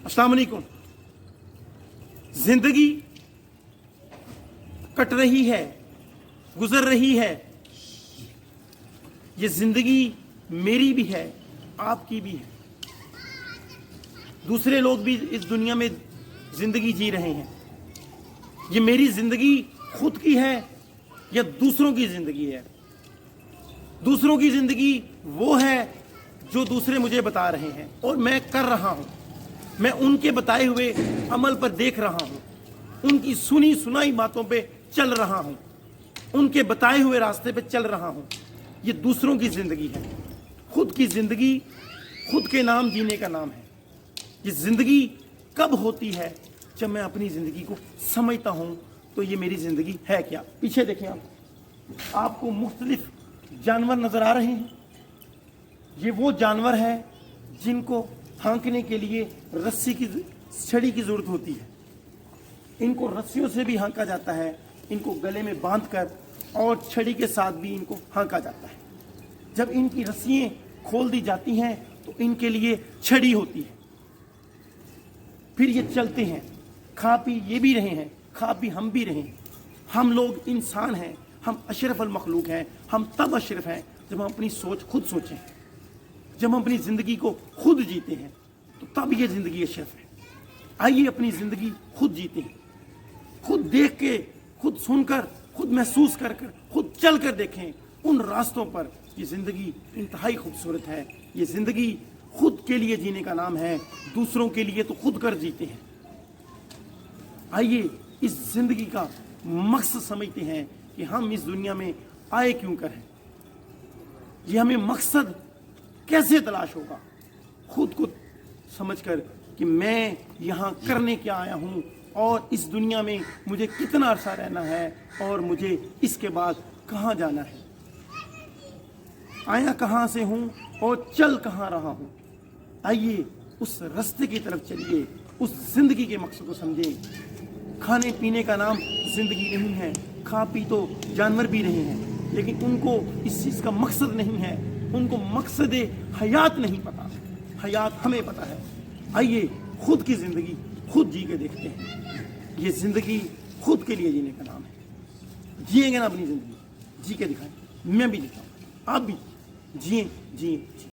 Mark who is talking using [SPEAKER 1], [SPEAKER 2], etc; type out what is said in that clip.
[SPEAKER 1] अस्सलाम वालेकुम। जिंदगी कट रही है, गुजर रही है। ये जिंदगी मेरी भी है, आपकी भी है। दूसरे लोग भी इस दुनिया में जिंदगी जी रहे हैं। ये मेरी जिंदगी खुद की है या दूसरों की जिंदगी है? दूसरों की जिंदगी वो है जो दूसरे मुझे बता रहे हैं और मैं कर रहा हूं। मैं उनके बताए हुए अमल पर देख रहा हूं, उनकी सुनी सुनाई बातों पे चल रहा हूं, उनके बताए हुए रास्ते पे चल रहा हूं। ये दूसरों की जिंदगी है। खुद की जिंदगी खुद के नाम जीने का नाम है। ये जिंदगी कब होती है? जब मैं अपनी जिंदगी को समझता हूं तो ये मेरी जिंदगी है क्या। पीछे देखें आपको मुख्तलिफ जानवर नजर आ रहे हैं। ये वो जानवर है जिनको हाँकने के लिए रस्सी की छड़ी की जरूरत होती है। इनको रस्सियों से भी हाँका जाता है, इनको गले में बांधकर और छड़ी के साथ भी इनको हाँका जाता है। जब इनकी रस्सियां खोल दी जाती हैं तो इनके लिए छड़ी होती है। फिर ये चलते हैं, खा पी ये भी रहे हैं, खा पी हम भी रहे हैं। हम लोग इंसान हैं, हम अशरफ अल मखलूक हैं। हम तब अशरफ हैं जब हम अपनी सोच खुद सोचें, जब हम अपनी ज़िंदगी को खुद जीते हैं तो तब ये ज़िंदगी अशरफ है। आइए अपनी ज़िंदगी खुद जीते हैं, खुद देख के, खुद सुनकर, खुद महसूस कर कर, खुद चल कर देखें उन रास्तों पर। ये ज़िंदगी इंतहाई खूबसूरत है। ये ज़िंदगी खुद के लिए जीने का नाम है, दूसरों के लिए तो खुद कर जीते हैं। आइए इस ज़िंदगी का मकसद समझते हैं कि हम इस दुनिया में आए क्यों कर हैं। ये हमें मकसद कैसे तलाश होगा, खुद को समझकर कि मैं यहाँ करने क्या आया हूँ और इस दुनिया में मुझे कितना अरसा रहना है और मुझे इसके बाद कहाँ जाना है। आया कहाँ से हूँ और चल कहाँ रहा हूँ। आइए उस रास्ते की तरफ चलिए, उस जिंदगी के मकसद को समझें। खाने पीने का नाम जिंदगी नहीं है। खा पी तो जानवर भी रहे हैं, लेकिन उनको इस चीज़ का मकसद नहीं है, उनको मकसद हयात नहीं पता। हयात हमें पता है। आइए खुद की ज़िंदगी खुद जी के देखते हैं। ये ज़िंदगी खुद के लिए जीने का नाम है। जिएंगे ना अपनी ज़िंदगी, जी के दिखाएं। मैं भी दिखाऊँ, आप भी जिए जिए जिए।